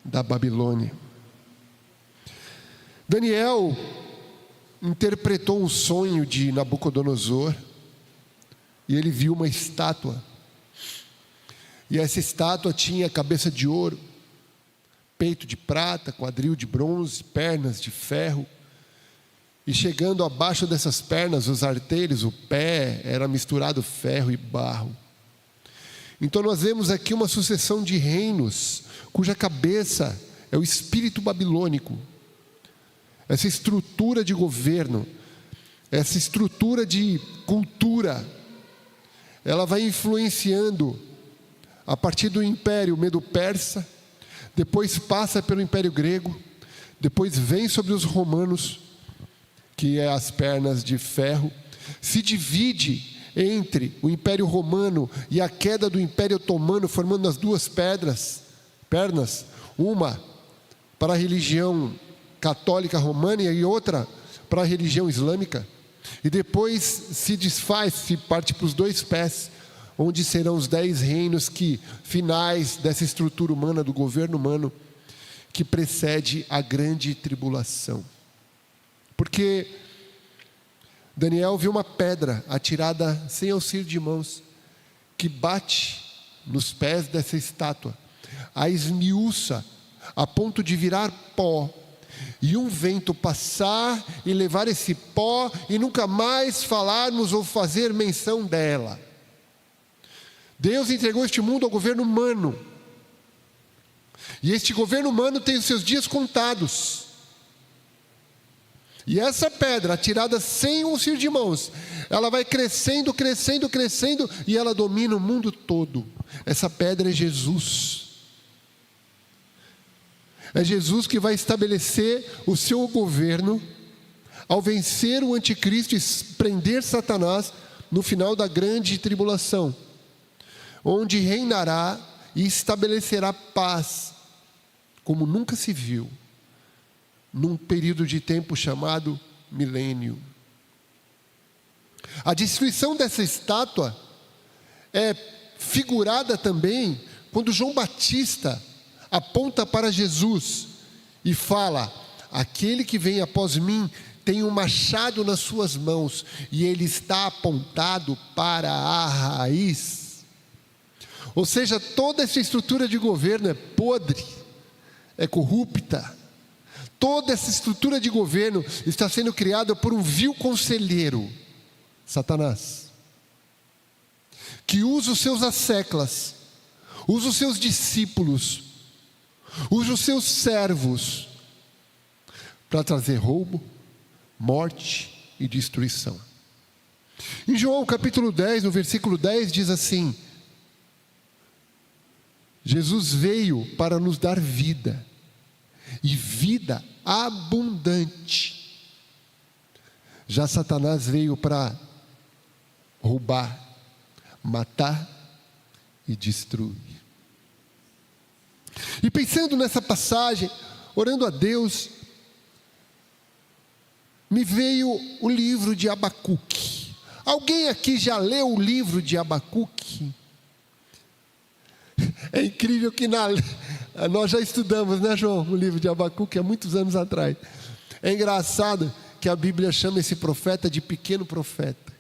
da Babilônia. Daniel interpretou um sonho de Nabucodonosor e ele viu uma estátua. E essa estátua tinha cabeça de ouro, peito de prata, quadril de bronze, pernas de ferro. E chegando abaixo dessas pernas, os artelhos, o pé, era misturado ferro e barro. Então nós vemos aqui uma sucessão de reinos, cuja cabeça é o espírito babilônico. Essa estrutura de governo, essa estrutura de cultura, ela vai influenciando a partir do Império Medo-Persa, depois passa pelo Império Grego, depois vem sobre os romanos, que é as pernas de ferro, se divide entre o Império Romano e a queda do Império Otomano, formando as duas pernas, uma para a religião católica romana e outra para a religião islâmica, e depois se desfaz, se parte para os dois pés, onde serão os 10 reinos finais dessa estrutura humana, do governo humano, que precede a grande tribulação. Porque Daniel viu uma pedra atirada sem auxílio de mãos, que bate nos pés dessa estátua, a esmiuça a ponto de virar pó, e um vento passar e levar esse pó e nunca mais falarmos ou fazer menção dela. Deus entregou este mundo ao governo humano, e este governo humano tem os seus dias contados. E essa pedra, atirada sem um auxílio de mãos, ela vai crescendo, crescendo, crescendo, e ela domina o mundo todo. Essa pedra é Jesus. É Jesus que vai estabelecer o seu governo, ao vencer o anticristo e prender Satanás no final da grande tribulação, onde reinará e estabelecerá paz, como nunca se viu, num período de tempo chamado milênio. A destruição dessa estátua é figurada também quando João Batista aponta para Jesus e fala: aquele que vem após mim tem um machado nas suas mãos, e ele está apontado para a raiz. Ou seja, toda essa estrutura de governo é podre, é corrupta. Toda essa estrutura de governo está sendo criada por um vil conselheiro, Satanás, que usa os seus asseclas, usa os seus discípulos, usa os seus servos para trazer roubo, morte e destruição. Em João capítulo 10, no versículo 10, diz assim: Jesus veio para nos dar vida, e vida abundante. Já Satanás veio para roubar, matar e destruir. E pensando nessa passagem, orando a Deus, me veio o livro de Abacuque. Alguém aqui já leu o livro de Abacuque? É incrível que nós já estudamos, né, João, o livro de Abacuque há muitos anos atrás. É engraçado que a Bíblia chama esse profeta de pequeno profeta,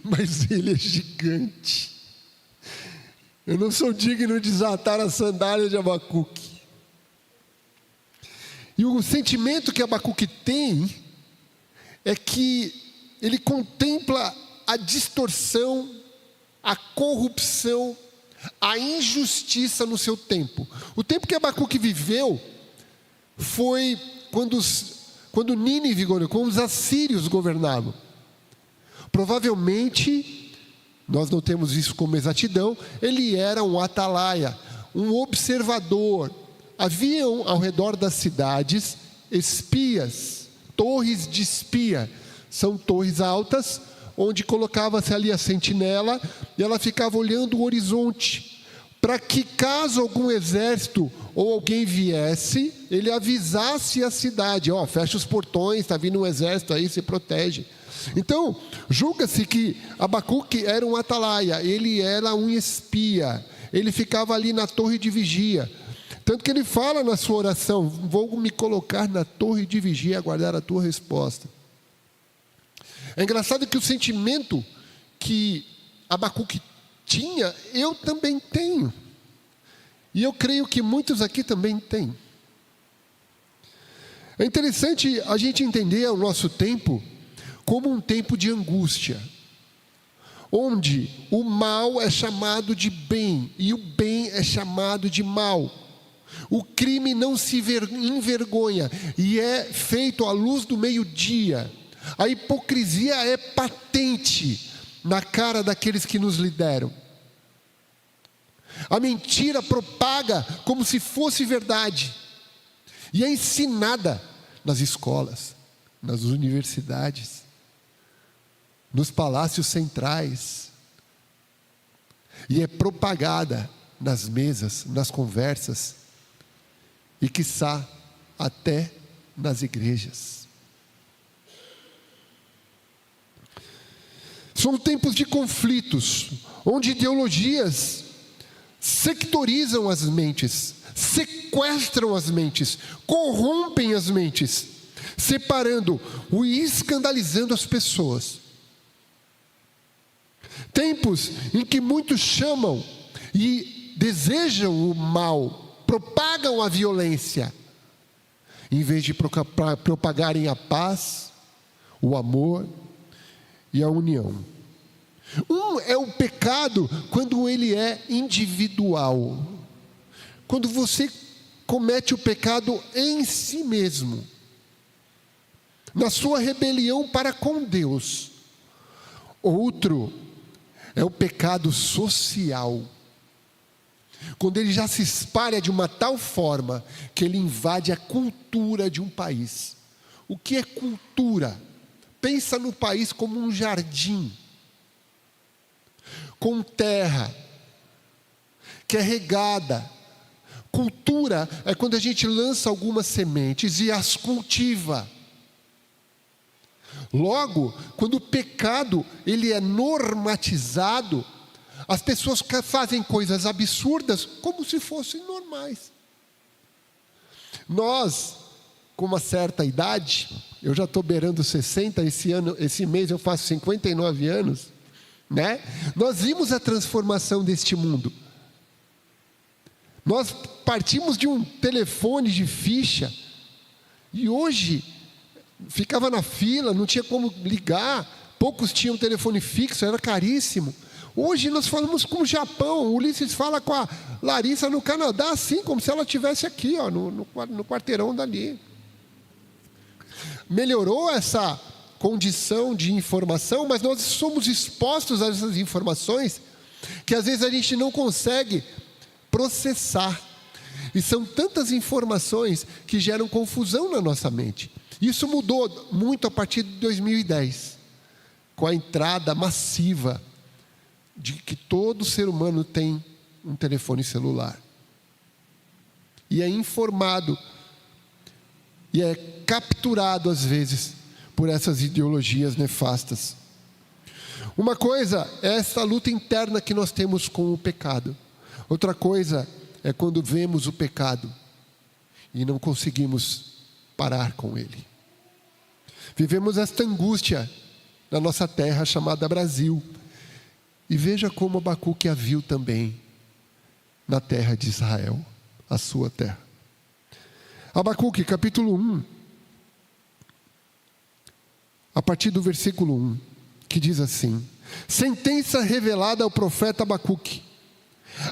mas ele é gigante. Eu não sou digno de desatar a sandália de Abacuque. E o sentimento que Abacuque tem é que ele contempla a distorção, a corrupção, a injustiça no seu tempo. O tempo que Abacuque viveu foi quando Nínive governou, quando os assírios governavam. Provavelmente, nós não temos isso como exatidão, ele era um atalaia, um observador. Haviam ao redor das cidades espias, torres de espia. São torres altas, onde colocava-se ali a sentinela, e ela ficava olhando o horizonte, para que caso algum exército ou alguém viesse, ele avisasse a cidade: ó, fecha os portões, está vindo um exército aí, se protege. Então, julga-se que Abacuque era um atalaia, ele era um espia, ele ficava ali na torre de vigia. Tanto que ele fala na sua oração: vou me colocar na torre de vigia e aguardar a tua resposta. É engraçado que o sentimento que Abacuque tinha, eu também tenho. E eu creio que muitos aqui também têm. É interessante a gente entender o nosso tempo como um tempo de angústia, onde o mal é chamado de bem e o bem é chamado de mal. O crime não se envergonha e é feito à luz do meio-dia. A hipocrisia é patente na cara daqueles que nos lideram. A mentira propaga como se fosse verdade e é ensinada nas escolas, nas universidades, nos palácios centrais, e é propagada nas mesas, nas conversas e, quiçá, até nas igrejas. São tempos de conflitos, onde ideologias sectorizam as mentes, sequestram as mentes, corrompem as mentes, separando e escandalizando as pessoas. Tempos em que muitos chamam e desejam o mal, propagam a violência, em vez de propagarem a paz, o amor e a união. Um é o pecado quando ele é individual. Quando você comete o pecado em si mesmo, na sua rebelião para com Deus. Outro é o pecado social, quando ele já se espalha de uma tal forma que ele invade a cultura de um país. O que é cultura? Pensa no país como um jardim, com terra, que é regada. Cultura é quando a gente lança algumas sementes e as cultiva. Logo, quando o pecado ele é normatizado, as pessoas fazem coisas absurdas como se fossem normais. Nós, com uma certa idade, eu já estou beirando 60, esse mês eu faço 59 anos, né? Nós vimos a transformação deste mundo. Nós partimos de um telefone de ficha, e hoje ficava na fila, não tinha como ligar, poucos tinham telefone fixo, era caríssimo. Hoje nós falamos com o Japão, o Ulisses fala com a Larissa no Canadá, assim, como se ela estivesse aqui, ó, no quarteirão dali. Melhorou essa condição de informação, mas nós somos expostos a essas informações que às vezes a gente não consegue processar. E são tantas informações que geram confusão na nossa mente. Isso mudou muito a partir de 2010, com a entrada massiva de que todo ser humano tem um telefone celular. E é informado, e é capturado às vezes por essas ideologias nefastas. Uma coisa é essa luta interna que nós temos com o pecado. Outra coisa é quando vemos o pecado e não conseguimos parar com ele. Vivemos esta angústia na nossa terra chamada Brasil. E veja como Abacuque a viu também na terra de Israel, a sua terra. Abacuque, capítulo 1, a partir do versículo 1, que diz assim: sentença revelada ao profeta Abacuque.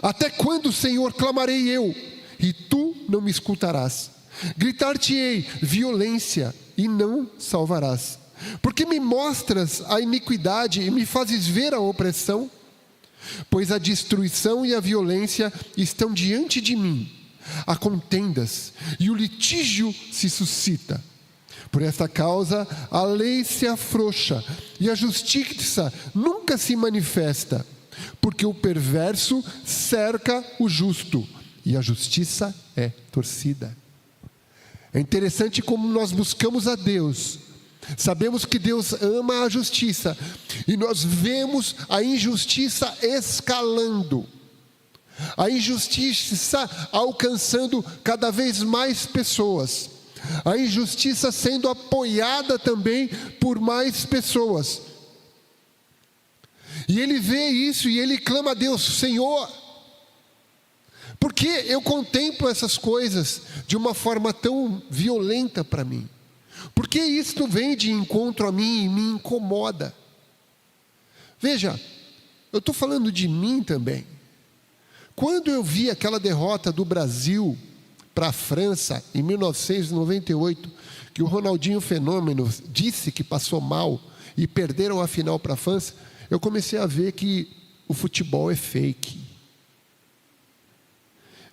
Até quando, Senhor, clamarei eu, e tu não me escutarás? Gritar-te-ei violência, e não salvarás. Porque me mostras a iniquidade e me fazes ver a opressão? Pois a destruição e a violência estão diante de mim. Há contendas e o litígio se suscita. Por esta causa a lei se afrouxa e a justiça nunca se manifesta. Porque o perverso cerca o justo e a justiça é torcida. É interessante como nós buscamos a Deus. Sabemos que Deus ama a justiça e nós vemos a injustiça escalando. a injustiça alcançando cada vez mais pessoas, a injustiça sendo apoiada também por mais pessoas. E ele vê isso e ele clama a Deus: Senhor, por que eu contemplo essas coisas de uma forma tão violenta para mim? Por que isto vem de encontro a mim e me incomoda? Veja, eu estou falando de mim também. Quando eu vi aquela derrota do Brasil para a França em 1998, que o Ronaldinho Fenômeno disse que passou mal e perderam a final para a França, eu comecei a ver que o futebol é fake.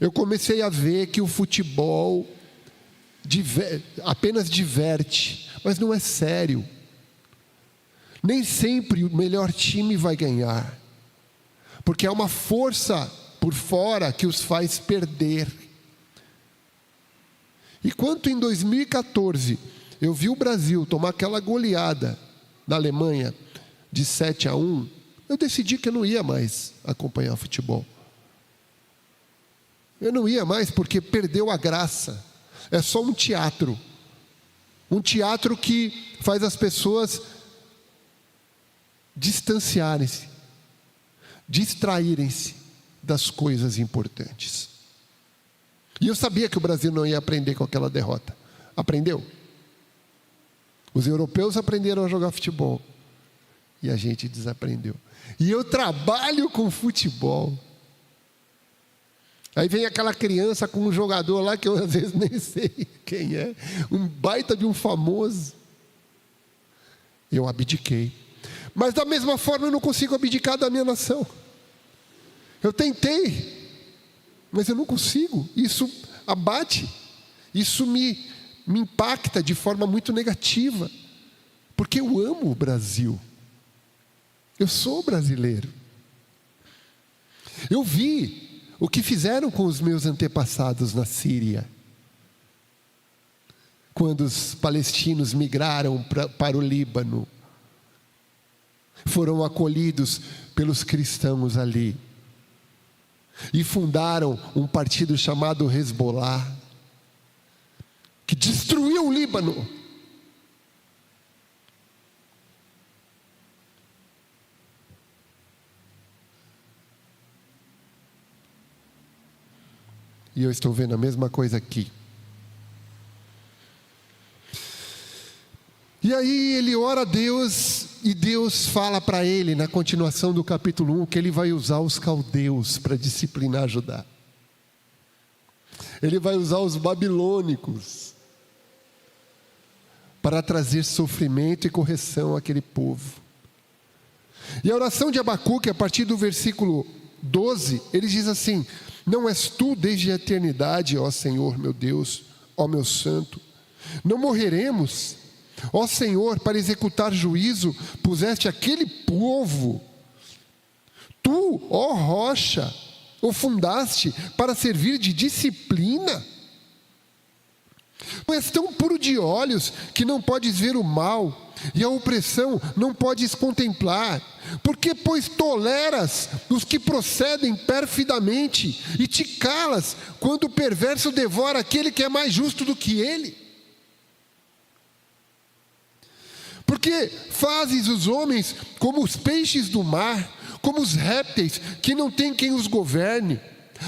Eu comecei a ver que o futebol apenas diverte, mas não é sério. Nem sempre o melhor time vai ganhar, porque há uma força por fora que os faz perder. E quando em 2014 eu vi o Brasil tomar aquela goleada na Alemanha de 7-1, eu decidi que eu não ia mais acompanhar futebol. Eu não ia mais porque perdeu a graça. É só um teatro que faz as pessoas distanciarem-se, distraírem-se das coisas importantes. E eu sabia que o Brasil não ia aprender com aquela derrota. Aprendeu? Os europeus aprenderam a jogar futebol e a gente desaprendeu. E eu trabalho com futebol. Aí vem aquela criança com um jogador lá que eu às vezes nem sei quem é, um baita de um famoso. Eu abdiquei. Mas da mesma forma eu não consigo abdicar da minha nação. Eu tentei, mas eu não consigo. Isso abate, isso me impacta de forma muito negativa, porque eu amo o Brasil. Eu sou brasileiro. Eu vi o que fizeram com os meus antepassados na Síria, quando os palestinos migraram para o Líbano, foram acolhidos pelos cristãos ali, e fundaram um partido chamado Hezbollah, que destruiu o Líbano. E eu estou vendo a mesma coisa aqui. E aí ele ora a Deus, e Deus fala para ele, na continuação do capítulo 1, que ele vai usar os caldeus para disciplinar Judá. Ele vai usar os babilônicos para trazer sofrimento e correção àquele povo. E a oração de Abacuque, a partir do versículo 12, ele diz assim: não és tu desde a eternidade, ó Senhor meu Deus, ó meu santo? Não morreremos? Ó Senhor, para executar juízo, puseste aquele povo. Tu, ó rocha, o fundaste para servir de disciplina. Tu és tão puro de olhos que não podes ver o mal, e a opressão não podes contemplar. Por que, pois, toleras os que procedem perfidamente e te calas quando o perverso devora aquele que é mais justo do que ele? Porque fazes os homens como os peixes do mar, como os répteis que não tem quem os governe.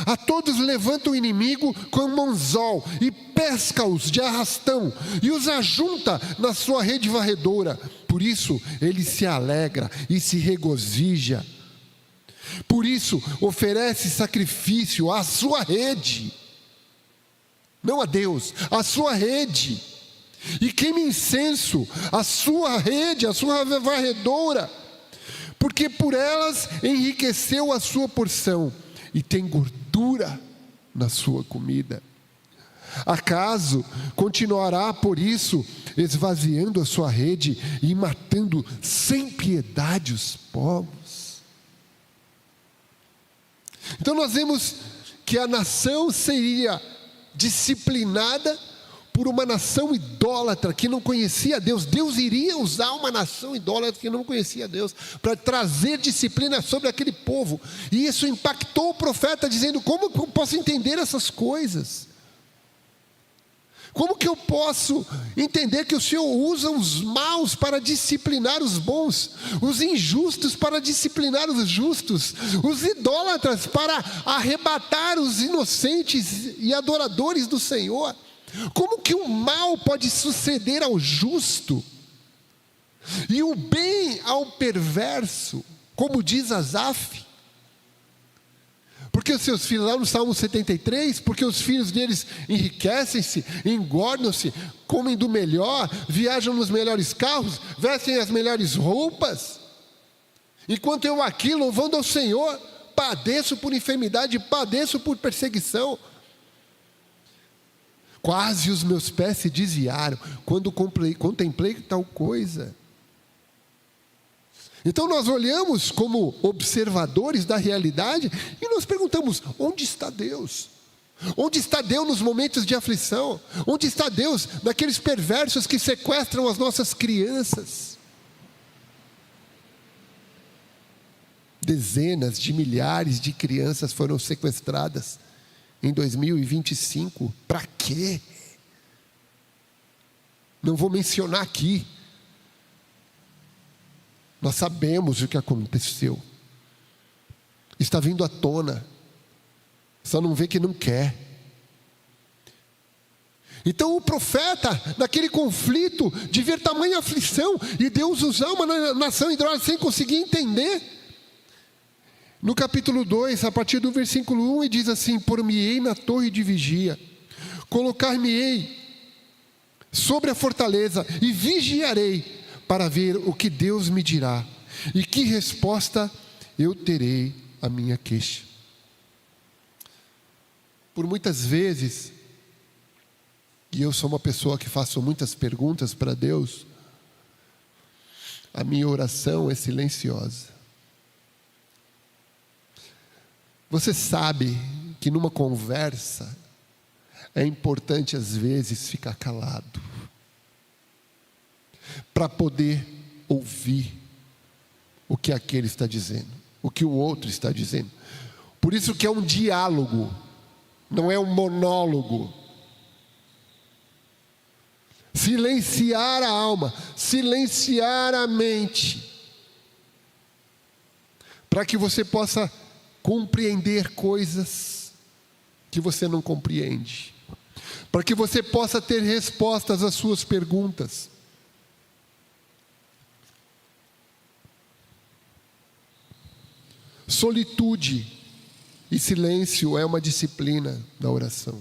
A todos levanta o inimigo com um anzol e pesca-os de arrastão e os ajunta na sua rede varredora. Por isso ele se alegra e se regozija. Por isso oferece sacrifício à sua rede, não a Deus, à sua rede. E queima incenso à sua rede, à sua varredora, porque por elas enriqueceu a sua porção e tem gordura na sua comida. Acaso continuará por isso esvaziando a sua rede e matando sem piedade os povos? Então nós vemos que a nação seria disciplinada por uma nação idólatra que não conhecia Deus. Deus iria usar uma nação idólatra que não conhecia Deus para trazer disciplina sobre aquele povo. E isso impactou o profeta, dizendo: como eu posso entender essas coisas? Como que eu posso entender que o Senhor usa os maus para disciplinar os bons, os injustos para disciplinar os justos, os idólatras para arrebatar os inocentes e adoradores do Senhor? Como que o mal pode suceder ao justo e o bem ao perverso, como diz Asaf? Porque os seus filhos, lá no Salmo 73, porque os filhos deles enriquecem-se, engordam-se, comem do melhor, viajam nos melhores carros, vestem as melhores roupas, enquanto eu aqui, louvando ao Senhor, padeço por enfermidade, padeço por perseguição. Quase os meus pés se desviaram quando contemplei tal coisa. Então nós olhamos como observadores da realidade e nós perguntamos: onde está Deus? Onde está Deus nos momentos de aflição? Onde está Deus naqueles perversos que sequestram as nossas crianças? Dezenas de milhares de crianças foram sequestradas em 2025. Para quê? Não vou mencionar aqui. Nós sabemos o que aconteceu. Está vindo à tona. Só não vê que não quer. Então o profeta, naquele conflito de ver tamanha aflição, e Deus usar uma nação idólatra sem conseguir entender. No capítulo 2, a partir do versículo 1, ele diz assim: por-me-ei na torre de vigia, colocar-me-ei sobre a fortaleza, e vigiarei, para ver o que Deus me dirá, e que resposta eu terei à minha queixa. Por muitas vezes, e eu sou uma pessoa que faço muitas perguntas para Deus, a minha oração é silenciosa. Você sabe que numa conversa é importante às vezes ficar calado, para poder ouvir o que aquele está dizendo, o que o outro está dizendo. Por isso que é um diálogo, não é um monólogo. Silenciar a alma, silenciar a mente, para que você possa compreender coisas que você não compreende, para que você possa ter respostas às suas perguntas. Solitude e silêncio é uma disciplina da oração.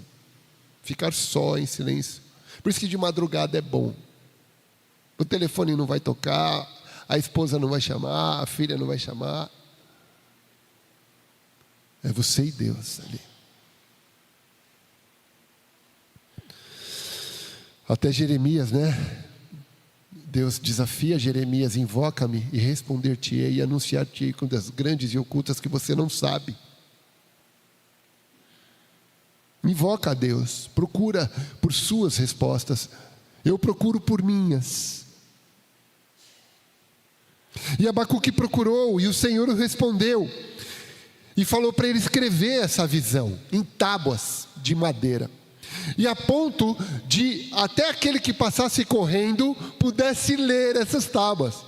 Ficar só em silêncio. Por isso que de madrugada é bom. O telefone não vai tocar, a esposa não vai chamar, a filha não vai chamar. É você e Deus ali. Até Jeremias, né? Deus desafia Jeremias: invoca-me e responder-te-ei e anunciar-te-ei coisas grandes e ocultas que você não sabe. Invoca a Deus, procura por suas respostas. Eu procuro por minhas. E Abacuque procurou, e o Senhor o respondeu, e falou para ele escrever essa visão em tábuas de madeira, e a ponto de até aquele que passasse correndo pudesse ler essas tábuas.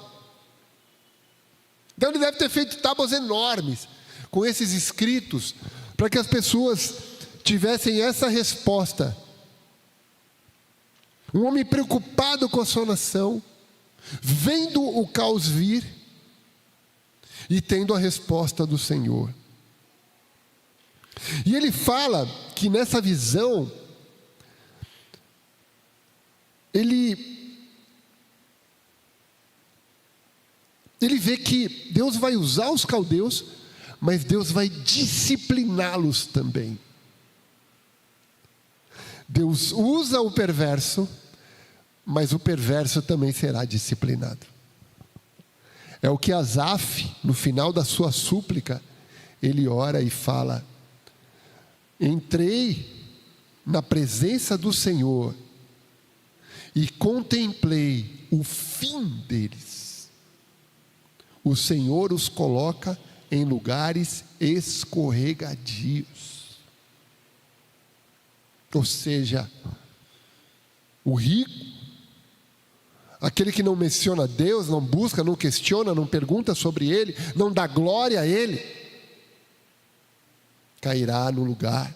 Então ele deve ter feito tábuas enormes com esses escritos, para que as pessoas tivessem essa resposta. Um homem preocupado com a sua nação, vendo o caos vir e tendo a resposta do Senhor. E ele fala que nessa visão ele vê que Deus vai usar os caldeus, mas Deus vai discipliná-los também. Deus usa o perverso, mas o perverso também será disciplinado. É o que Asaf, no final da sua súplica, ele ora e fala: entrei na presença do Senhor e contemplei o fim deles. O Senhor os coloca em lugares escorregadios. Ou seja, o rico, aquele que não menciona Deus, não busca, não questiona, não pergunta sobre Ele, não dá glória a Ele, cairá no lugar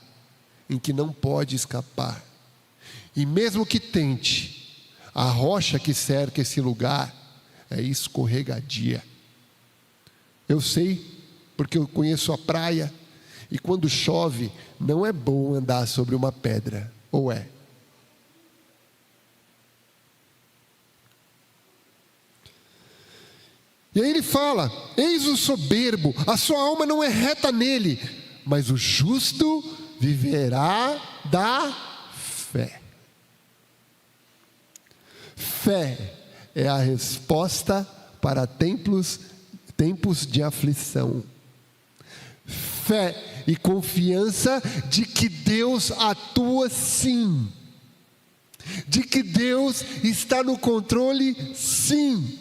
em que não pode escapar. E mesmo que tente, a rocha que cerca esse lugar é escorregadia. Eu sei, porque eu conheço a praia, e quando chove, não é bom andar sobre uma pedra, ou é? E aí ele fala: eis o soberbo, a sua alma não é reta nele, mas o justo viverá da fé. Fé é a resposta para tempos de aflição. Fé e confiança de que Deus atua sim, de que Deus está no controle sim,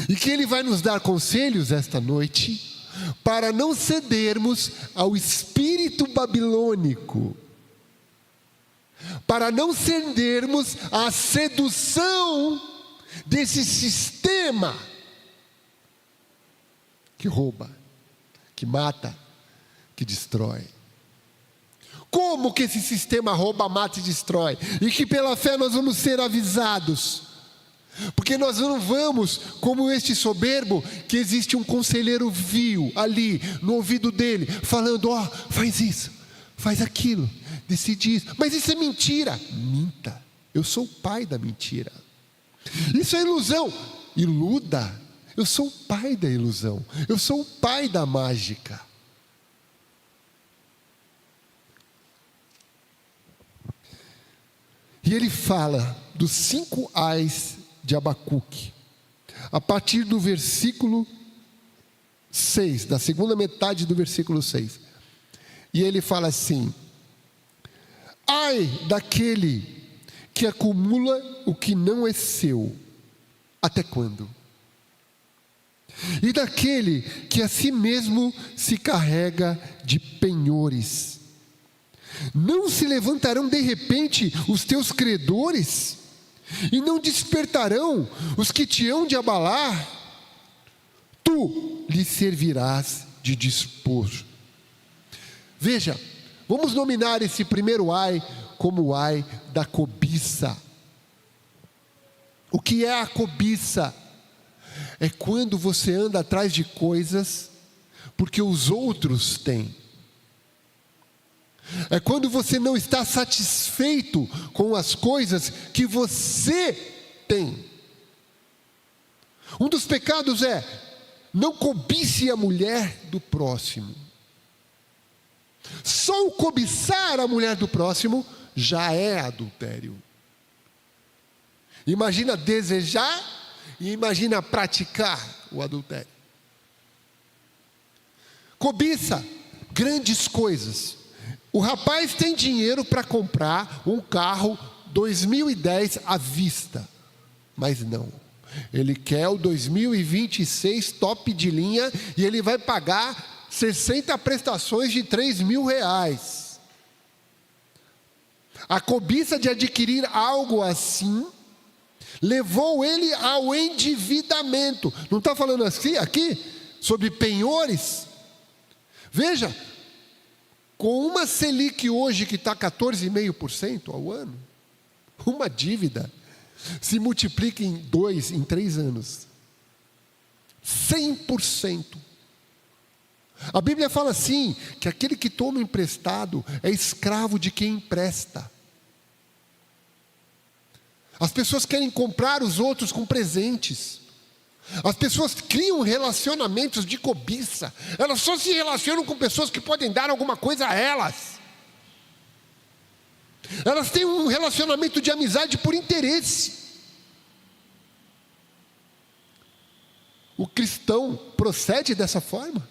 e que Ele vai nos dar conselhos esta noite, para não cedermos ao espírito babilônico, para não cedermos à sedução desse sistema que rouba, que mata, que destrói. Como que esse sistema rouba, mata e destrói? E que pela fé nós vamos ser avisados. Porque nós não vamos, como este soberbo, que existe um conselheiro vil ali, no ouvido dele, falando: ó, faz isso, faz aquilo, decide isso. Mas isso é mentira. Minta, eu sou o pai da mentira. Isso é ilusão. Iluda. Eu sou o pai da ilusão. Eu sou o pai da mágica. E ele fala dos 5 ais de Abacuque, a partir do versículo 6, da segunda metade do versículo 6. E ele fala assim: ai daquele que acumula o que não é seu, até quando? E daquele que a si mesmo se carrega de penhores. Não se levantarão de repente os teus credores? E não despertarão os que te hão de abalar? Tu lhe servirás de dispor. Veja, vamos nominar esse primeiro ai como o ai da cobiça. O que é a cobiça? É quando você anda atrás de coisas porque os outros têm. É quando você não está satisfeito com as coisas que você tem. Um dos pecados é: não cobice a mulher do próximo. Só o cobiçar a mulher do próximo já é adultério. Imagina desejar e imagina praticar o adultério. Cobiça grandes coisas. O rapaz tem dinheiro para comprar um carro 2010 à vista, mas não. Ele quer o 2026 top de linha e ele vai pagar 60 prestações de R$3.000. A cobiça de adquirir algo assim levou ele ao endividamento. Não está falando assim aqui sobre penhores? Veja, com uma Selic hoje que está 14,5% ao ano, uma dívida se multiplica em 3 anos. 100%. A Bíblia fala assim, que aquele que toma emprestado é escravo de quem empresta. As pessoas querem comprar os outros com presentes. As pessoas criam relacionamentos de cobiça. Elas só se relacionam com pessoas que podem dar alguma coisa a elas. Elas têm um relacionamento de amizade por interesse. O cristão procede dessa forma?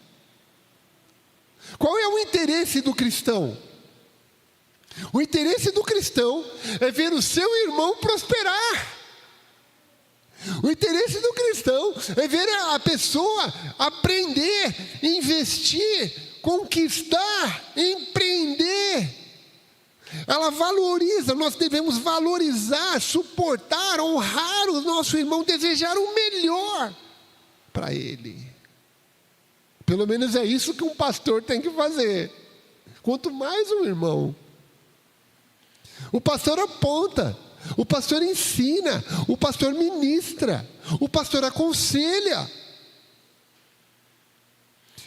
Qual é o interesse do cristão? O interesse do cristão é ver o seu irmão prosperar. O interesse do cristão é ver a pessoa aprender, investir, conquistar, empreender. Ela valoriza, nós devemos valorizar, suportar, honrar o nosso irmão, desejar o melhor para ele. Pelo menos é isso que um pastor tem que fazer. Quanto mais um irmão. O pastor aponta, o pastor ensina, o pastor ministra, o pastor aconselha.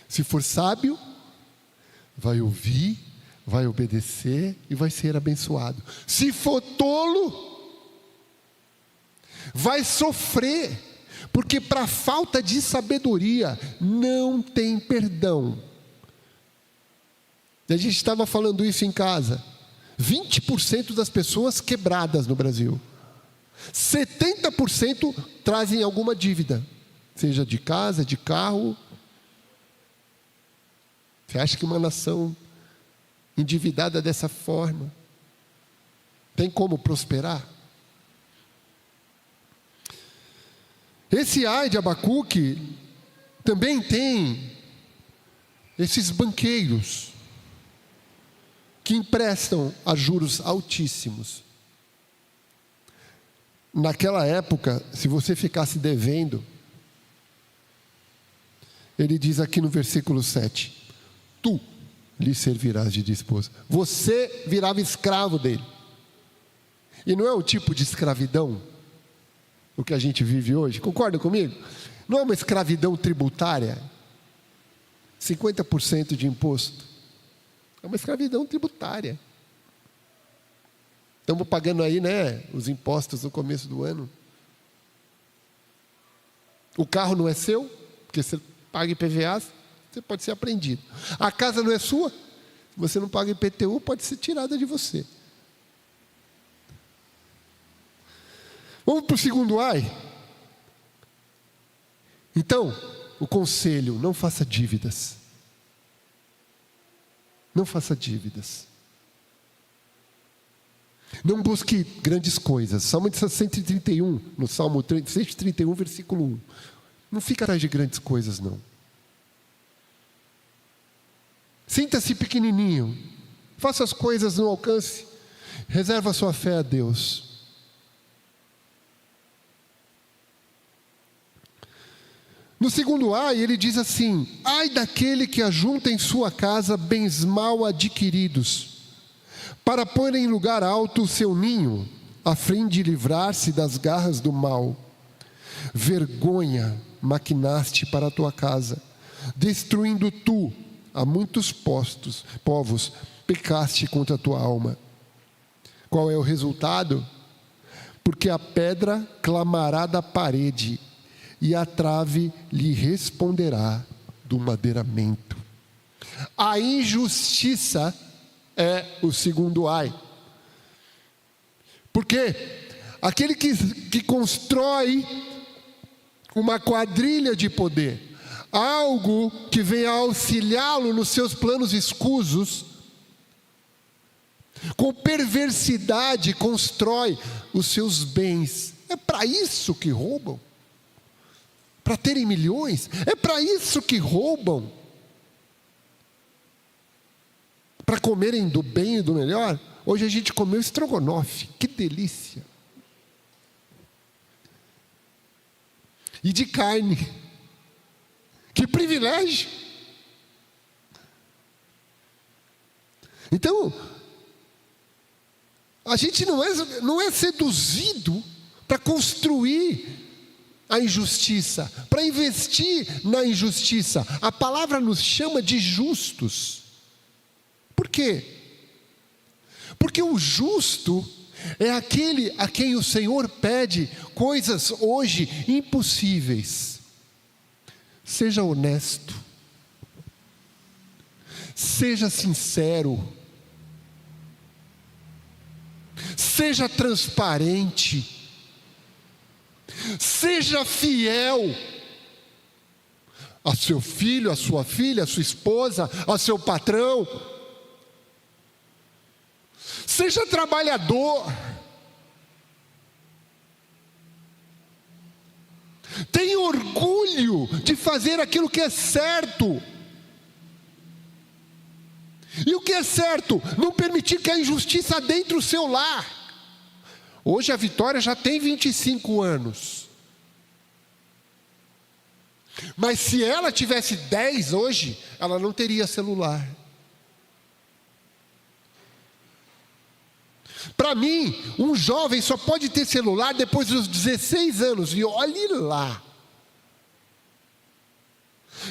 Se for sábio, vai ouvir, vai obedecer e vai ser abençoado. Se for tolo, vai sofrer, porque para falta de sabedoria não tem perdão. A gente estava falando isso em casa. 20% das pessoas quebradas no Brasil. 70% trazem alguma dívida, seja de casa, de carro. Você acha que uma nação endividada dessa forma tem como prosperar? Esse ai de Abacuque também tem esses banqueiros que emprestam a juros altíssimos. Naquela época, se você ficasse devendo, ele diz aqui no versículo 7, tu lhe servirás de esposa. Você virava escravo dele. E não é o tipo de escravidão o que a gente vive hoje, concorda comigo? Não é uma escravidão tributária, 50% de imposto. É uma escravidão tributária. Estamos pagando aí, os impostos no começo do ano. O carro não é seu, porque você paga IPVA, você pode ser apreendido. A casa não é sua, se você não paga IPTU, pode ser tirada de você. Vamos para o segundo ai? Então, o conselho, não faça dívidas. Não faça dívidas. Não busque grandes coisas. Salmo 131, no Salmo 131, versículo 1. Não fica atrás de grandes coisas, não. Sinta-se pequenininho. Faça as coisas no alcance. Reserva a sua fé a Deus. No segundo ai, ele diz assim: ai daquele que ajunta em sua casa bens mal adquiridos, para pôr em lugar alto o seu ninho, a fim de livrar-se das garras do mal. Vergonha maquinaste para a tua casa, destruindo tu a muitos povos, pecaste contra a tua alma. Qual é o resultado? Porque a pedra clamará da parede, e a trave lhe responderá do madeiramento. A injustiça é o segundo ai. Porque aquele que constrói uma quadrilha de poder, algo que venha auxiliá-lo nos seus planos escusos, com perversidade constrói os seus bens. É para isso que roubam. Para terem milhões, é para isso que roubam. Para comerem do bem e do melhor. Hoje a gente comeu estrogonofe, que delícia. E de carne, que privilégio. Então, a gente não é seduzido para construir a injustiça, para investir na injustiça. A palavra nos chama de justos. Por quê? Porque o justo é aquele a quem o Senhor pede coisas hoje impossíveis. Seja honesto, seja sincero, seja transparente, seja fiel a seu filho, a sua filha, a sua esposa, a seu patrão. Seja trabalhador. Tenha orgulho de fazer aquilo que é certo. E o que é certo? Não permitir que a injustiça adentre o seu lar. Hoje a Vitória já tem 25 anos. Mas se ela tivesse 10 hoje, ela não teria celular. Para mim, um jovem só pode ter celular depois dos 16 anos. E olhe lá.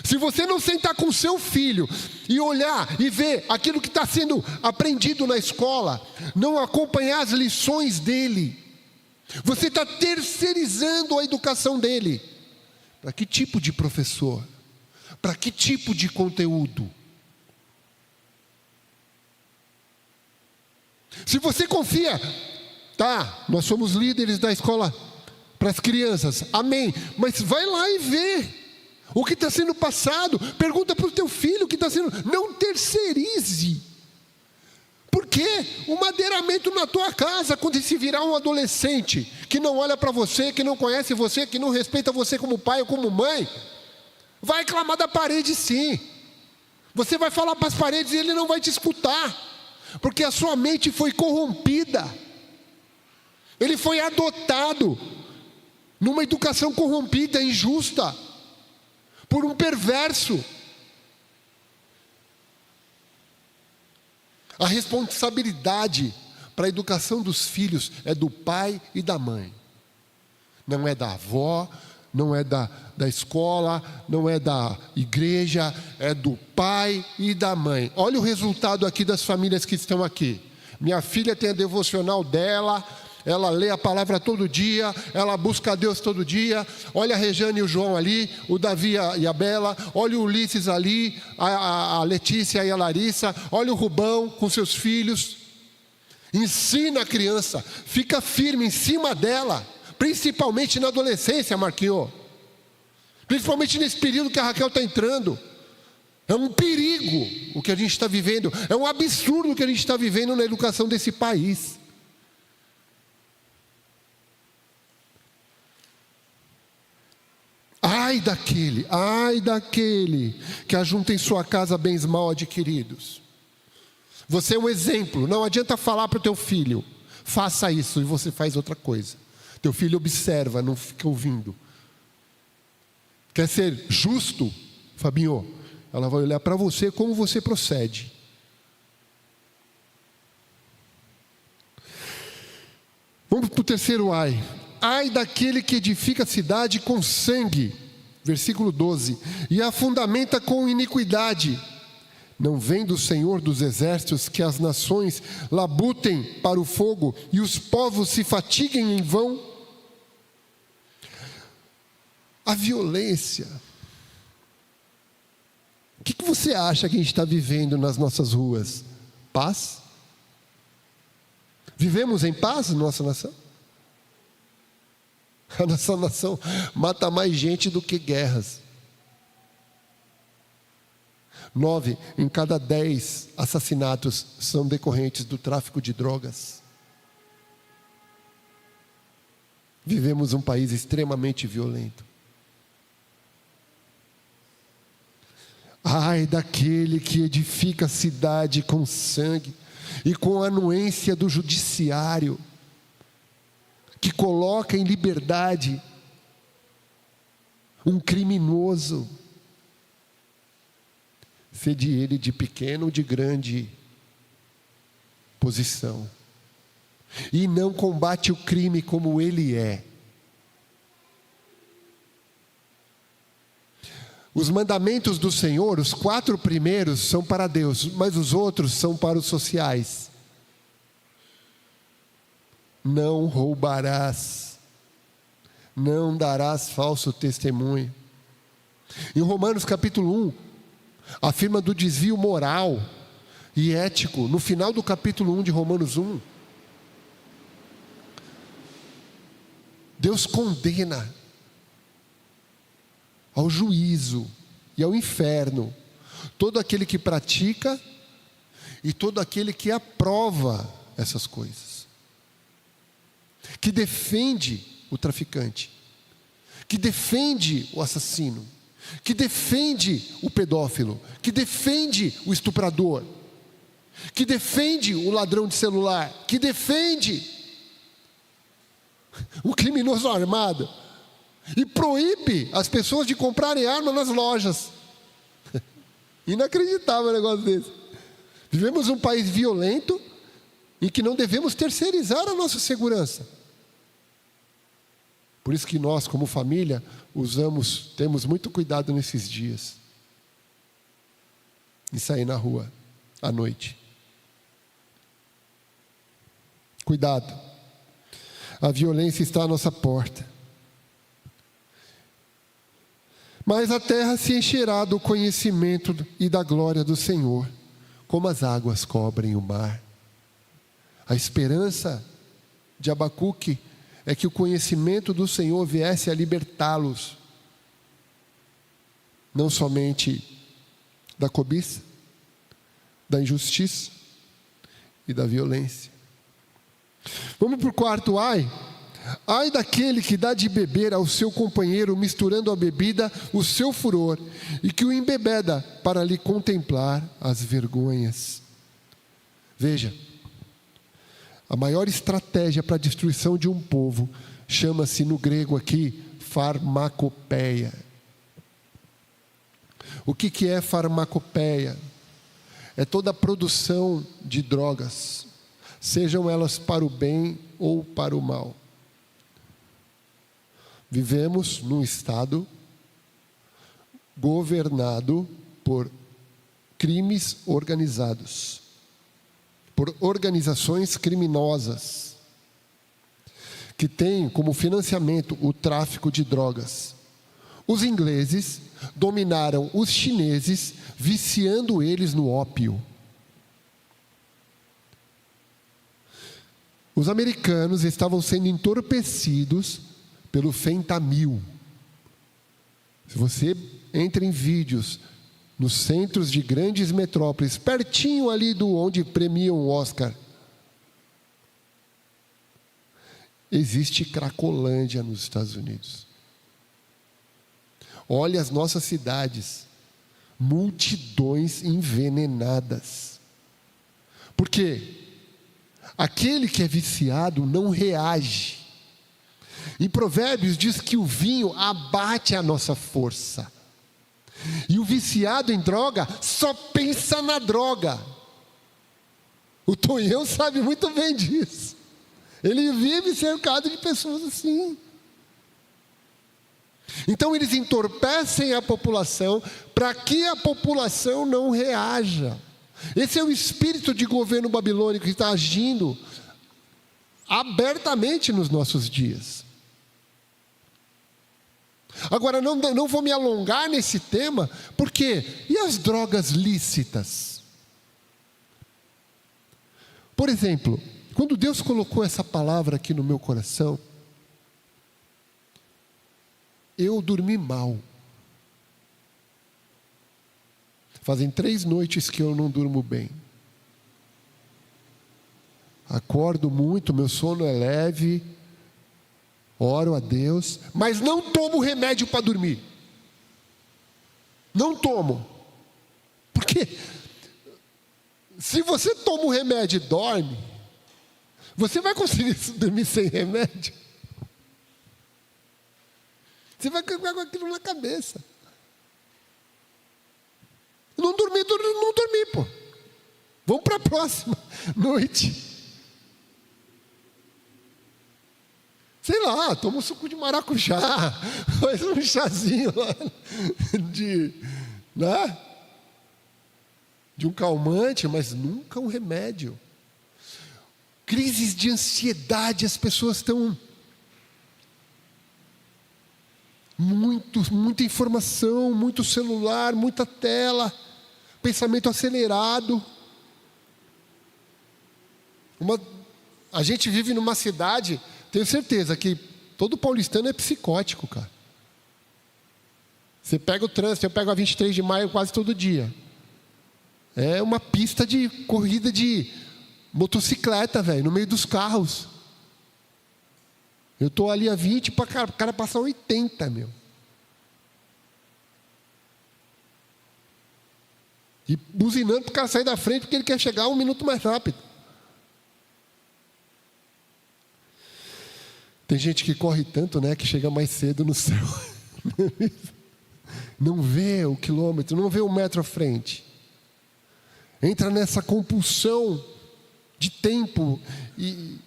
Se você não sentar com seu filho e olhar e ver aquilo que está sendo aprendido na escola, não acompanhar as lições dele, você está terceirizando a educação dele. Para que tipo de professor? Para que tipo de conteúdo? Se você confia, tá, nós somos líderes da escola para as crianças, amém, mas vai lá e vê o que está sendo passado. Pergunta para o teu filho o que está sendo. Não terceirize. Porque o madeiramento na tua casa, quando se virar um adolescente que não olha para você, que não conhece você, que não respeita você como pai ou como mãe, vai clamar da parede sim. Você vai falar para as paredes e ele não vai te escutar, porque a sua mente foi corrompida. Ele foi adotado numa educação corrompida, injusta, por um perverso. A responsabilidade para a educação dos filhos é do pai e da mãe. Não é da avó, não é da escola, não é da igreja, é do pai e da mãe. Olha o resultado aqui das famílias que estão aqui. Minha filha tem a devocional dela, ela lê a palavra todo dia, ela busca a Deus todo dia. Olha a Rejane e o João ali, o Davi e a Bela, olha o Ulisses ali, a Letícia e a Larissa, olha o Rubão com seus filhos. Ensina a criança, fica firme em cima dela, principalmente na adolescência, Marquinhos. Principalmente nesse período que a Raquel está entrando. É um perigo o que a gente está vivendo, é um absurdo o que a gente está vivendo na educação desse país. Ai daquele que ajunta em sua casa bens mal adquiridos. Você é um exemplo, não adianta falar para o teu filho, faça isso, e você faz outra coisa. Teu filho observa, não fica ouvindo. Quer ser justo, Fabinho? Ela vai olhar para você como você procede. Vamos para o terceiro ai. Ai daquele que edifica a cidade com sangue, versículo 12, e a fundamenta com iniquidade. Não vem do Senhor dos exércitos que as nações labutem para o fogo e os povos se fatiguem em vão? A violência. O que você acha que a gente está vivendo nas nossas ruas? Paz? Vivemos em paz na nossa nação? A nossa nação mata mais gente do que guerras. 9 em cada 10 assassinatos são decorrentes do tráfico de drogas. Vivemos um país extremamente violento. Ai daquele que edifica a cidade com sangue e com a anuência do judiciário, que coloca em liberdade um criminoso, sede ele de pequeno ou de grande posição, e não combate o crime como ele é. Os mandamentos do Senhor, os 4 primeiros são para Deus, mas os outros são para os sociais. Não roubarás, não darás falso testemunho. Em Romanos capítulo 1, afirma do desvio moral e ético. No final do capítulo 1 de Romanos 1, Deus condena ao juízo e ao inferno todo aquele que pratica e todo aquele que aprova essas coisas, que defende o traficante, que defende o assassino, que defende o pedófilo, que defende o estuprador, que defende o ladrão de celular, que defende o criminoso armado e proíbe as pessoas de comprarem arma nas lojas. Inacreditável um negócio desse. Vivemos um país violento em que não devemos terceirizar a nossa segurança. Por isso que nós, como família, temos muito cuidado nesses dias em sair na rua à noite. Cuidado. A violência está à nossa porta. Mas a terra se encherá do conhecimento e da glória do Senhor, como as águas cobrem o mar. A esperança de Abacuque é que o conhecimento do Senhor viesse a libertá-los, não somente da cobiça, da injustiça e da violência. Vamos para o quarto ai. Ai daquele que dá de beber ao seu companheiro, misturando a bebida o seu furor, e que o embebeda para lhe contemplar as vergonhas. Veja, a maior estratégia para a destruição de um povo chama-se no grego aqui farmacopeia. O que é farmacopeia? É toda a produção de drogas, sejam elas para o bem ou para o mal. Vivemos num estado governado por crimes organizados, por organizações criminosas, que têm como financiamento o tráfico de drogas. Os ingleses dominaram os chineses, viciando eles no ópio. Os americanos estavam sendo entorpecidos pelo fentanil. Se você entra em vídeos nos centros de grandes metrópoles, pertinho ali do onde premiam o Oscar, existe Cracolândia nos Estados Unidos. Olha as nossas cidades, multidões envenenadas. Por quê? Aquele que é viciado não reage. Em Provérbios diz que o vinho abate a nossa força. E o viciado em droga só pensa na droga. O Tonhão sabe muito bem disso. Ele vive cercado de pessoas assim. Então eles entorpecem a população para que a população não reaja. Esse é o espírito de governo babilônico que está agindo abertamente nos nossos dias. Agora, não vou me alongar nesse tema, porque e as drogas lícitas? Por exemplo, quando Deus colocou essa palavra aqui no meu coração, eu dormi mal. Fazem 3 noites que eu não durmo bem. Acordo muito, meu sono é leve, oro a Deus, mas não tomo remédio para dormir. Não tomo. Porque se você toma o remédio e dorme, você vai conseguir dormir sem remédio? Você vai ficar com aquilo na cabeça. Não dormi, pô. Vamos para a próxima noite. Sei lá, toma um suco de maracujá, faz um chazinho lá de um calmante, mas nunca um remédio. Crises de ansiedade, as pessoas estão muita informação, muito celular, muita tela, pensamento acelerado. A gente vive numa cidade, tenho certeza que todo paulistano é psicótico, cara. Você pega o trânsito, eu pego a 23 de maio quase todo dia. É uma pista de corrida de motocicleta, velho, no meio dos carros. Eu estou ali a 20 para o cara passar 80, meu. E buzinando para o cara sair da frente porque ele quer chegar 1 minuto mais rápido. Tem gente que corre tanto, né, que chega mais cedo no céu. Não vê o quilômetro, não vê o metro à frente. Entra nessa compulsão de tempo e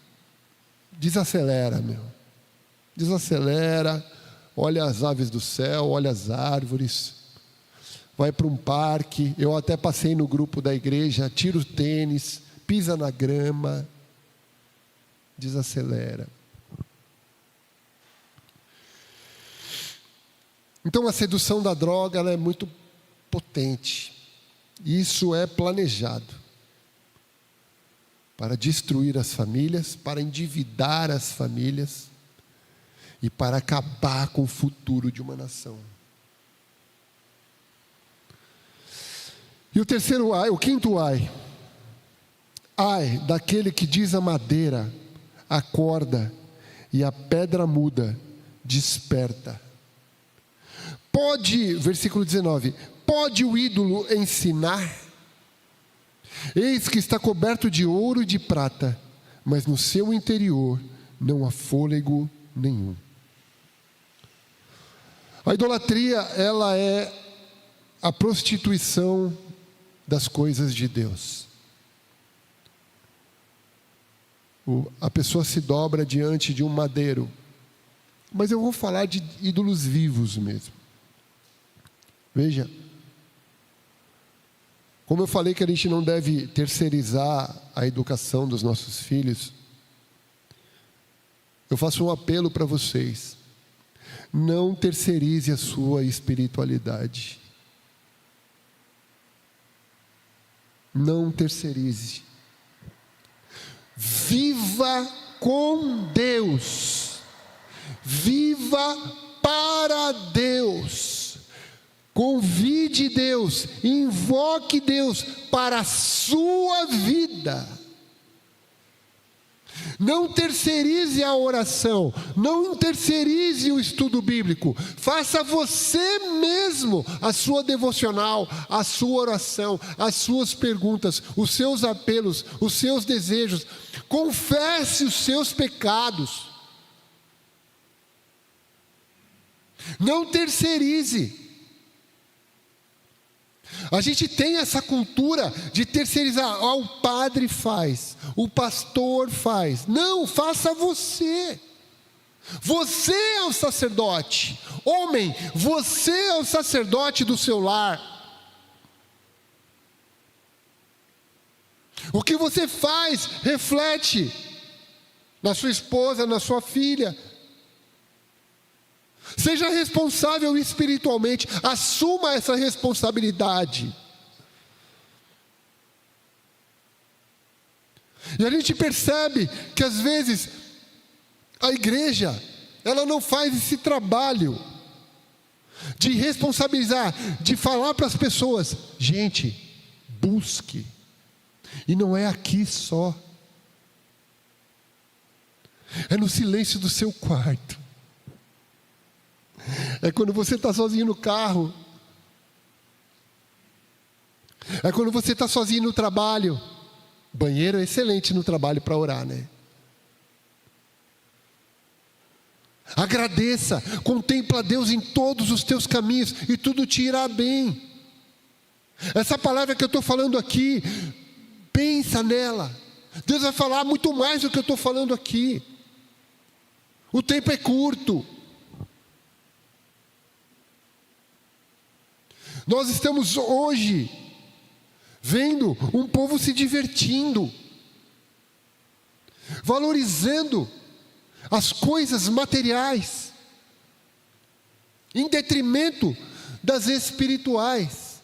desacelera, meu. Desacelera, olha as aves do céu, olha as árvores, vai para um parque. Eu até passei no grupo da igreja, tira o tênis, pisa na grama, desacelera. Então a sedução da droga, ela é muito potente. Isso é planejado para destruir as famílias, para endividar as famílias e para acabar com o futuro de uma nação. E o terceiro ai, o quinto ai. Ai daquele que diz a madeira, acorda, e a pedra muda, desperta. Pode, versículo 19, pode o ídolo ensinar? Eis que está coberto de ouro e de prata, mas no seu interior não há fôlego nenhum. A idolatria, ela é a prostituição das coisas de Deus. A pessoa se dobra diante de um madeiro. Mas eu vou falar de ídolos vivos mesmo. Veja, como eu falei que a gente não deve terceirizar a educação dos nossos filhos, eu faço um apelo para vocês. Não terceirize a sua espiritualidade. Não terceirize. Viva com Deus. Viva para Deus. Convide Deus, invoque Deus para a sua vida. Não terceirize a oração, não terceirize o estudo bíblico. Faça você mesmo a sua devocional, a sua oração, as suas perguntas, os seus apelos, os seus desejos. Confesse os seus pecados. Não terceirize. A gente tem essa cultura de terceirizar. O padre faz, o pastor faz. Não, faça você. Você é o sacerdote. Homem, você é o sacerdote do seu lar. O que você faz reflete na sua esposa, na sua filha. Seja responsável espiritualmente, assuma essa responsabilidade. E a gente percebe que às vezes a igreja, ela não faz esse trabalho de responsabilizar, de falar para as pessoas, gente, busque. E não é aqui só. É no silêncio do seu quarto. É quando você está sozinho no carro. É quando você está sozinho no trabalho. Banheiro é excelente no trabalho para orar, né? Agradeça, contempla Deus em todos os teus caminhos e tudo te irá bem. Essa palavra que eu estou falando aqui, pensa nela. Deus vai falar muito mais do que eu estou falando aqui. O tempo é curto. Nós estamos hoje vendo um povo se divertindo, valorizando as coisas materiais, em detrimento das espirituais.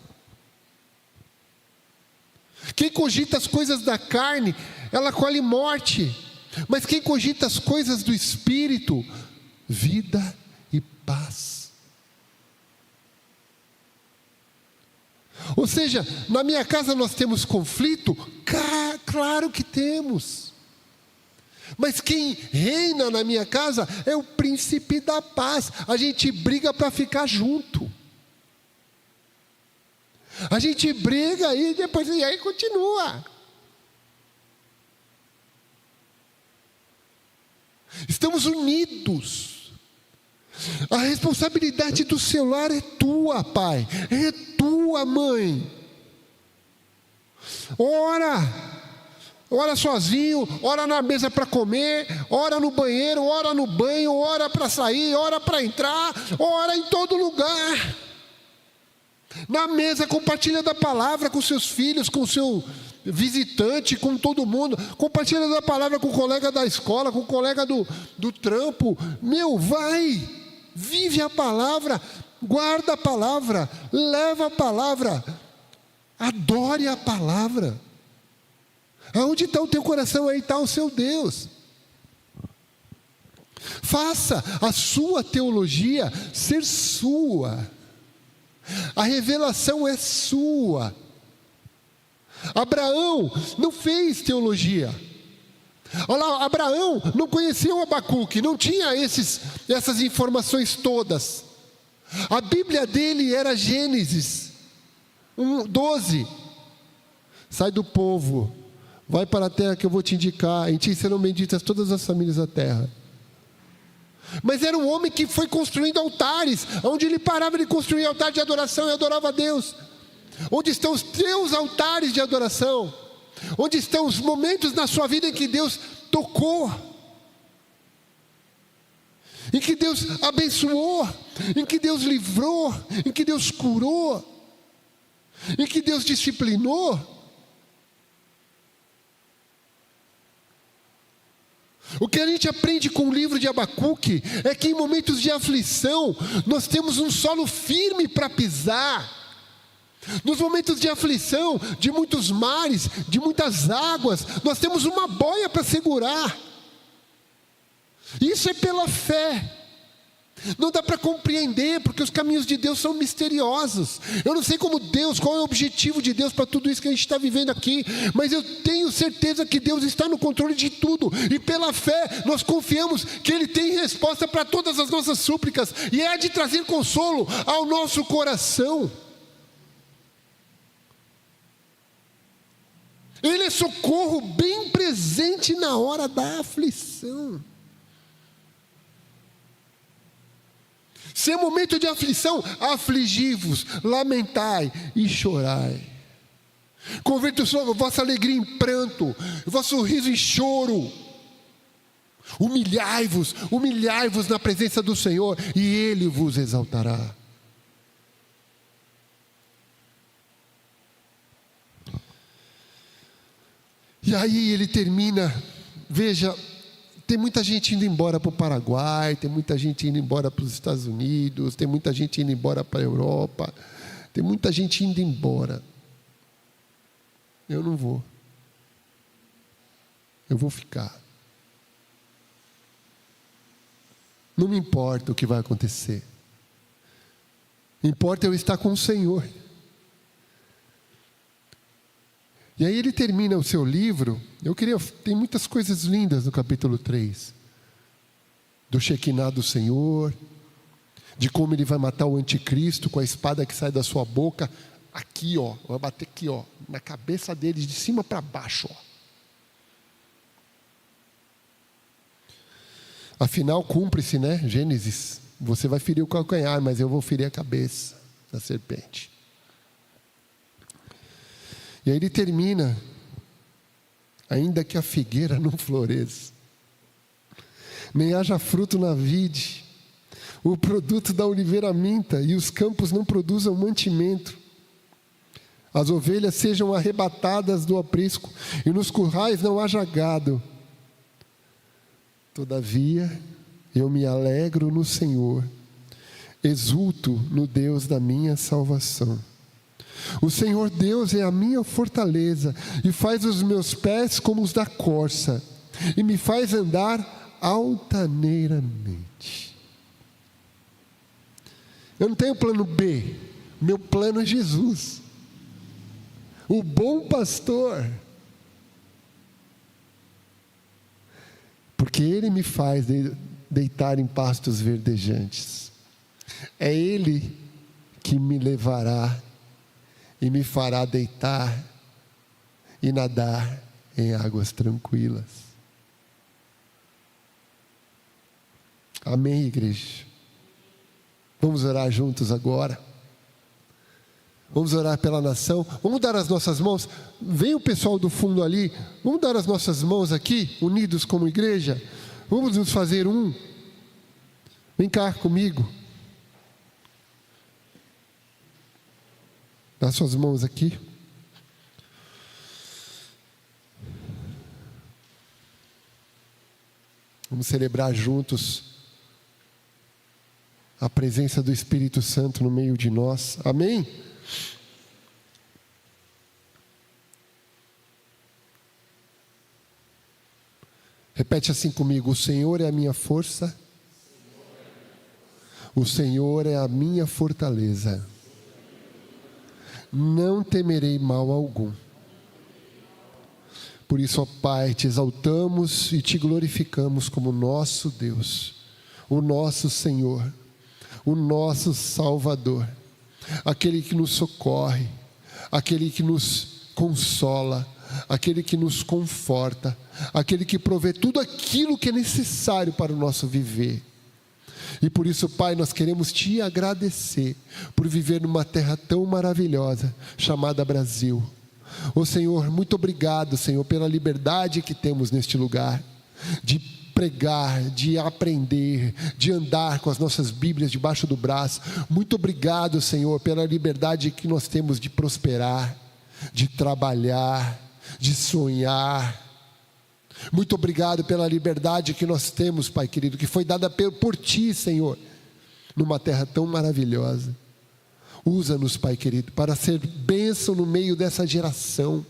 Quem cogita as coisas da carne, ela colhe morte, mas quem cogita as coisas do espírito, vida e paz. Ou seja, na minha casa nós temos conflito? Claro que temos. Mas quem reina na minha casa é o príncipe da paz. A gente briga para ficar junto. A gente briga e depois e aí continua. Estamos unidos. A responsabilidade do seu lar é tua, pai. É tua, mãe. Ora sozinho, ora na mesa para comer, ora no banheiro, ora no banho, ora para sair, ora para entrar, ora em todo lugar. Na mesa, compartilha da palavra com seus filhos, com o seu visitante, com todo mundo. Compartilha da palavra com o colega da escola, com o colega do trampo. Vai, vive a palavra, guarda a palavra, leva a palavra, adore a palavra. Aonde está o teu coração, aí está o seu Deus. Faça a sua teologia ser sua. A revelação é sua. Abraão não fez teologia. Olha lá, Abraão não conheceu Abacuque, não tinha essas informações todas. A Bíblia dele era Gênesis 12. Sai do povo, vai para a terra que eu vou te indicar, em ti serão benditas todas as famílias da terra. Mas era um homem que foi construindo altares, onde ele parava de construir altar de adoração e adorava a Deus. Onde estão os teus altares de adoração? Onde estão os momentos na sua vida em que Deus tocou? Em que Deus abençoou? Em que Deus livrou? Em que Deus curou? Em que Deus disciplinou? O que a gente aprende com o livro de Abacuque é que em momentos de aflição nós temos um solo firme para pisar. Nos momentos de aflição, de muitos mares, de muitas águas, nós temos uma boia para segurar. Isso é pela fé. Não dá para compreender, porque os caminhos de Deus são misteriosos. Eu não sei qual é o objetivo de Deus para tudo isso que a gente está vivendo aqui, mas eu tenho certeza que Deus está no controle de tudo, e pela fé nós confiamos que Ele tem resposta para todas as nossas súplicas, e é de trazer consolo ao nosso coração. Ele é socorro bem presente na hora da aflição. Se é momento de aflição, afligi-vos, lamentai e chorai. Converta a vossa alegria em pranto, o vosso riso em choro. Humilhai-vos na presença do Senhor, e Ele vos exaltará. E aí ele termina, veja, tem muita gente indo embora para o Paraguai, tem muita gente indo embora para os Estados Unidos, tem muita gente indo embora para a Europa, tem muita gente indo embora. Eu não vou. Eu vou ficar. Não me importa o que vai acontecer. Importa eu estar com o Senhor. E aí ele termina o seu livro. Tem muitas coisas lindas no capítulo 3. Do Shekinah do Senhor, de como ele vai matar o anticristo com a espada que sai da sua boca, aqui ó, vai bater aqui ó, na cabeça dele, de cima para baixo ó. Afinal cumpre-se, né, Gênesis, você vai ferir o calcanhar, mas eu vou ferir a cabeça da serpente. E aí ele termina, ainda que a figueira não floresça, nem haja fruto na vide, o produto da oliveira minta, e os campos não produzam mantimento, as ovelhas sejam arrebatadas do aprisco, e nos currais não haja gado. Todavia, eu me alegro no Senhor, exulto no Deus da minha salvação. O Senhor Deus é a minha fortaleza, e faz os meus pés como os da corça, e me faz andar altaneiramente. Eu não tenho plano B, meu plano é Jesus. o bom pastor, porque Ele me faz deitar em pastos verdejantes. É Ele que me levará e me fará deitar e nadar em águas tranquilas. Amém, igreja? Vamos orar juntos agora. Vamos orar pela nação. Vamos dar as nossas mãos. Vem o pessoal do fundo ali. Vamos dar as nossas mãos aqui, unidos como igreja. Vamos nos fazer um. Vem cá comigo. Dá suas mãos aqui. Vamos celebrar juntos a presença do Espírito Santo no meio de nós. Amém? Repete assim comigo: o Senhor é a minha força, o Senhor é a minha fortaleza, não temerei mal algum. Por isso, ó Pai, te exaltamos e te glorificamos como nosso Deus, o nosso Senhor, o nosso Salvador, aquele que nos socorre, aquele que nos consola, aquele que nos conforta, aquele que provê tudo aquilo que é necessário para o nosso viver. E por isso, Pai, nós queremos te agradecer por viver numa terra tão maravilhosa chamada Brasil. Ô Senhor, muito obrigado, Senhor, pela liberdade que temos neste lugar de pregar, de aprender, de andar com as nossas Bíblias debaixo do braço. Muito obrigado, Senhor, pela liberdade que nós temos de prosperar, de trabalhar, de sonhar. Muito obrigado pela liberdade que nós temos, Pai querido, que foi dada por Ti, Senhor, numa terra tão maravilhosa. Usa-nos, Pai querido, para ser bênção no meio dessa geração.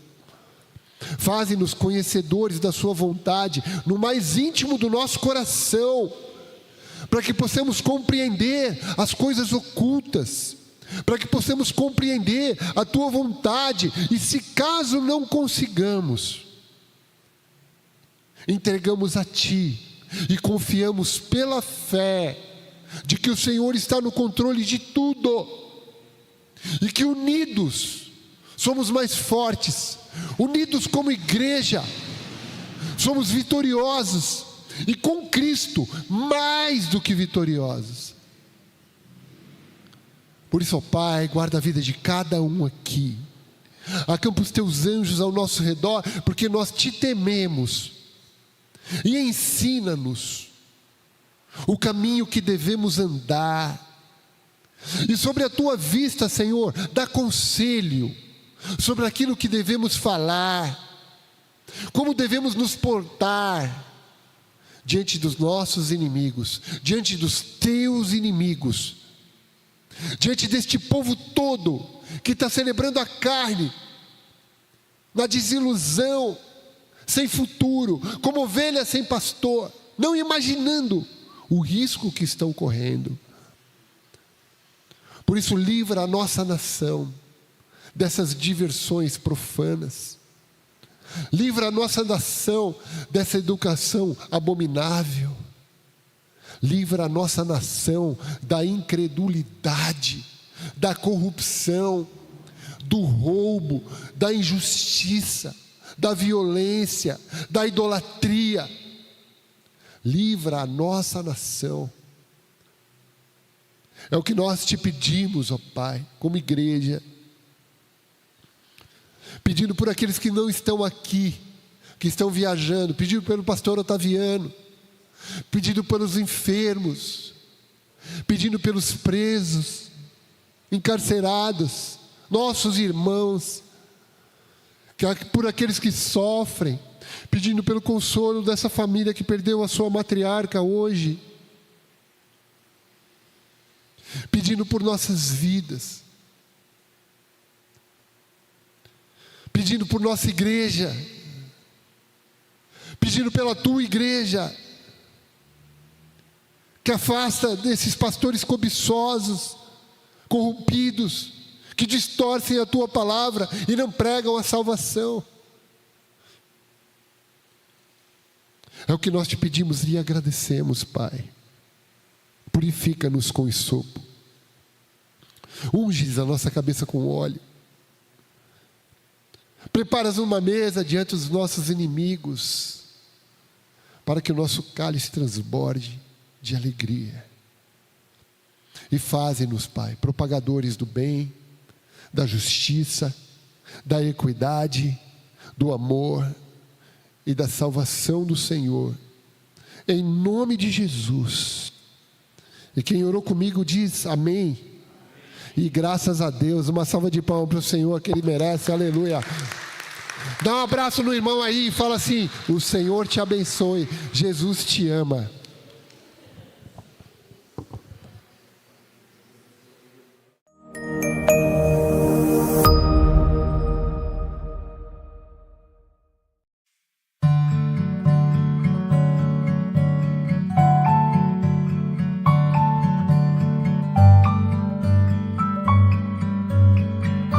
Faze-nos conhecedores da Sua vontade, no mais íntimo do nosso coração, para que possamos compreender as coisas ocultas, para que possamos compreender a Tua vontade, e se caso não consigamos, entregamos a Ti e confiamos pela fé de que o Senhor está no controle de tudo, e que unidos somos mais fortes, unidos como igreja somos vitoriosos, e com Cristo mais do que vitoriosos. Por isso, ó Pai, guarda a vida de cada um aqui, acampa os Teus anjos ao nosso redor, porque nós Te tememos, e ensina-nos o caminho que devemos andar, e sobre a Tua vista, Senhor, dá conselho sobre aquilo que devemos falar, como devemos nos portar diante dos nossos inimigos, diante dos Teus inimigos, diante deste povo todo que está celebrando a carne, na desilusão, sem futuro, como ovelha sem pastor, não imaginando o risco que estão correndo. Por isso, livra a nossa nação dessas diversões profanas, livra a nossa nação dessa educação abominável, livra a nossa nação da incredulidade, da corrupção, do roubo, da injustiça, da violência, da idolatria. Livra a nossa nação. É o que nós Te pedimos, ó Pai, como igreja, pedindo por aqueles que não estão aqui, que estão viajando, pedindo pelo pastor Otaviano, pedindo pelos enfermos, pedindo pelos presos, encarcerados, nossos irmãos, por aqueles que sofrem, pedindo pelo consolo dessa família que perdeu a sua matriarca hoje, pedindo por nossas vidas, pedindo por nossa igreja, pedindo pela Tua igreja, que afasta desses pastores cobiçosos, corrompidos, que distorcem a tua palavra e não pregam a salvação. É o que nós te pedimos e agradecemos, Pai. Purifica-nos com hisopo. Unges a nossa cabeça com óleo. Preparas uma mesa diante dos nossos inimigos, para que o nosso cálice transborde de alegria. E faze-nos, Pai, propagadores do bem, da justiça, da equidade, do amor e da salvação do Senhor, em nome de Jesus. E quem orou comigo diz amém. E graças a Deus, uma salva de palmas para o Senhor, que Ele merece, aleluia. Dá um abraço no irmão aí e fala assim: o Senhor te abençoe, Jesus te ama.